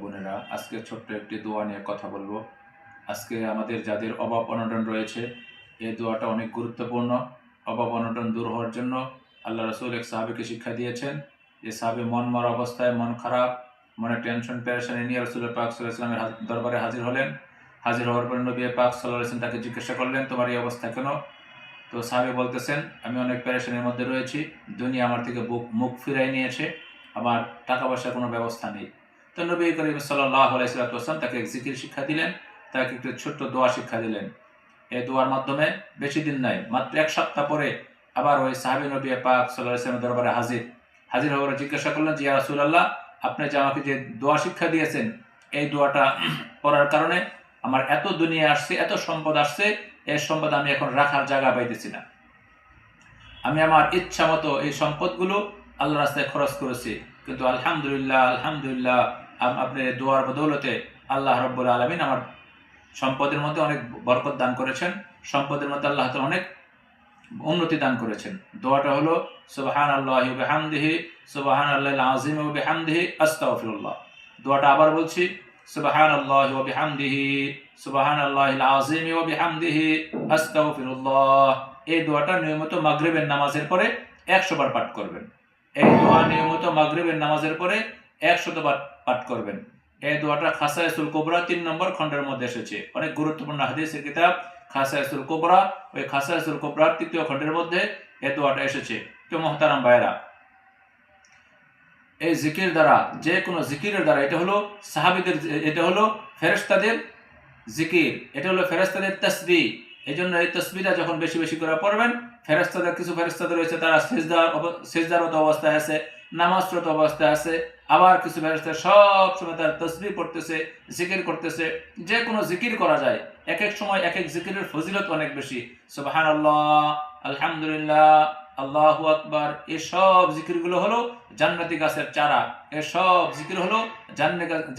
বোনেরা, আজকে ছোট্ট একটি দোয়া নিয়ে কথা বলবো। আজকে আমাদের যাদের অভাব অনটন রয়েছে, এই দোয়াটা অনেক গুরুত্বপূর্ণ। অভাব অনটন দূর হওয়ার জন্য আল্লাহ রাসূল এক সাহাবীকে শিক্ষা দিয়েছেন। যে সাহাবী মন মরা অবস্থায়, মন খারাপ, মনে টেনশন পেরেশানি নিয়ে রাসূল পাক সাল্লাল্লাহু আলাইহি ওয়াসাল্লামের দরবারে হাজির হলেন। হাজির হওয়ার পর নবী পাক সাল্লাল্লাহু আলাইহি ওয়াসাল্লাম তাকে জিজ্ঞাসা করলেন, তোমার এই অবস্থা কেন? তো সাহাবী বলতেছেন, আমি অনেক পেরেশানির মধ্যে রয়েছি, দুনিয়া আমার থেকে মুখ ফিরাই নিয়েছে, আমার টাকা পয়সার কোনো ব্যবস্থা নেই। তো নবী করিম সাল্লাল্লাহু আলাইহি ওয়াসাল্লাম তাকে এক জিকির শিক্ষা দিলেন, তাকে একটু ছোট্ট দোয়া শিক্ষা দিলেন। এই দোয়ার মাধ্যমে বেশি দিন নাই, মাত্র এক সপ্তাহ পরে আবার ওই সাহাবী নবী পাক সাল্লাল্লাহু আলাইহি ওয়াসাল্লামের দরবারে হাজির হওয়ার জিজ্ঞাসা করলেন যে, ইয়া রাসূলুল্লাহ, আপনি যে আমাকে যে দোয়া শিক্ষা দিয়েছেন, এই দোয়াটা পড়ার কারণে আমার এত দুনিয়া আসছে, এত সম্পদ আসছে, এই সম্পদ আমি এখন রাখার জায়গা পাইতেছি না। আমি আমার ইচ্ছা মতো এই সম্পদগুলো আল্লাহর রাস্তায় খরচ করেছি, কিন্তু আলহামদুলিল্লাহ আপনি দোয়ার বদৌলতে আল্লাহ রাব্বুল আলামিন আমার সম্পদের মধ্যে অনেক বরকত দান করেছেন, সম্পদের মধ্যে আল্লাহ তাআলা অনেক উন্নতি দান করেছেন। দোয়াটা হলো সুবহানাল্লাহি ওয়া বিহামদিহি সুবহানাল্লাহিল আযীম ওয়া বিহামদিহি আস্তাগফিরুল্লাহ। দোয়াটা আবার বলছি, সুবহানাল্লাহি ওয়া বিহামদিহি সুবহানাল্লাহিল আযীম ওয়া বিহামদিহি আস্তাগফিরুল্লাহ। এই দোয়াটা নিয়মিত মাগরিবের নামাজের পরে 100 বার পাঠ করবেন। এই দোয়া নিয়মিত মাগরিবের নামাজের পরে 100 বার পাঠ করবেন। এই দোয়াটা খাসায়েসুল কুবরা 3 নম্বর খণ্ডের মধ্যে এসেছে। অনেক গুরুত্বপূর্ণ হাদিসের কিতাব খাসায়েসুল কুবরা, ওই খাসায়েসুল কুবরার 3য় খণ্ডের মধ্যে এই দোয়াটা এসেছে। তো মুহতারাম ভাইরা, এই জিকির দ্বারা, যে কোনো জিকিরের দ্বারা, এটা হলো সাহাবীদের, এটা হলো ফেরেশতাদের জিকির, এটা হলো ফেরেশতাদের তাসবিহ। এই জন্য এই তাসবিহটা যখন বেশি বেশি করে পড়বেন, কিছু ফেরেশতাদের রয়েছে তারা সিজদারত অবস্থায় আছে, নামাজরত অবস্থায় আছে, আবার কিছু ফেরেশতা সব সময় তারা তাসবিহ পড়তেছে, জিকির করতেছে। যে কোনো জিকির করা যায়, এক এক সময় এক এক জিকিরের ফজিলত অনেক বেশি। সুবহানাল্লাহ, আলহামদুলিল্লাহ, আল্লাহু আকবার, এই সব জিকিরগুলো হলো জান্নাতি গাছের চারা, এই সব জিকির হলো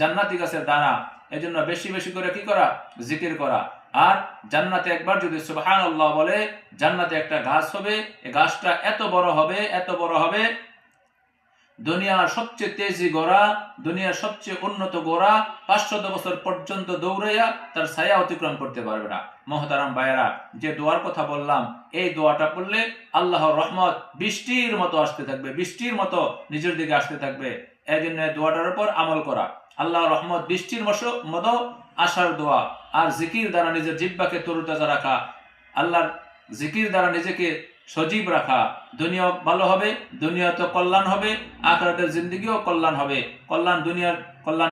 জান্নাতি গাছের দানা। এই জন্য বেশি বেশি করে কি করা? জিকির করা। আর জান্নাতে একবার যদি সুবহানাল্লাহ বলে, জান্নাতে একটা গাছ হবে, এই গাছটা এত বড় হবে, দুনিয়ার সবচেয়ে তেজি গোড়া, দুনিয়ার সবচেয়ে উন্নত গোড়া 500 বছর পর্যন্ত দৌড়াইয়া তার ছায়া অতিক্রম করতে পারবে না। মুহতারাম ভাইয়েরা, যে দোয়ার কথা বললাম, এই দোয়াটা পড়লে আল্লাহর রহমত বৃষ্টির মতো আসতে থাকবে, বৃষ্টির মতো নিজের দিকে আসতে থাকবে। এই জন্য দোয়াটার উপর আমল করা, আল্লাহর রহমত বৃষ্টির মতো আসার দোয়া। আর জিকির দ্বারা নিজের জিহ্বাকে তরুতাজা রাখা, আল্লাহর জিকির দ্বারা নিজেকে সজীব রাখা। দুনিয়া ভালো হবে, দুনিয়াতে কল্যাণ হবে, আখিরাতের জিন্দেগিও কল্যাণ হবে। দুনিয়ার কল্যাণ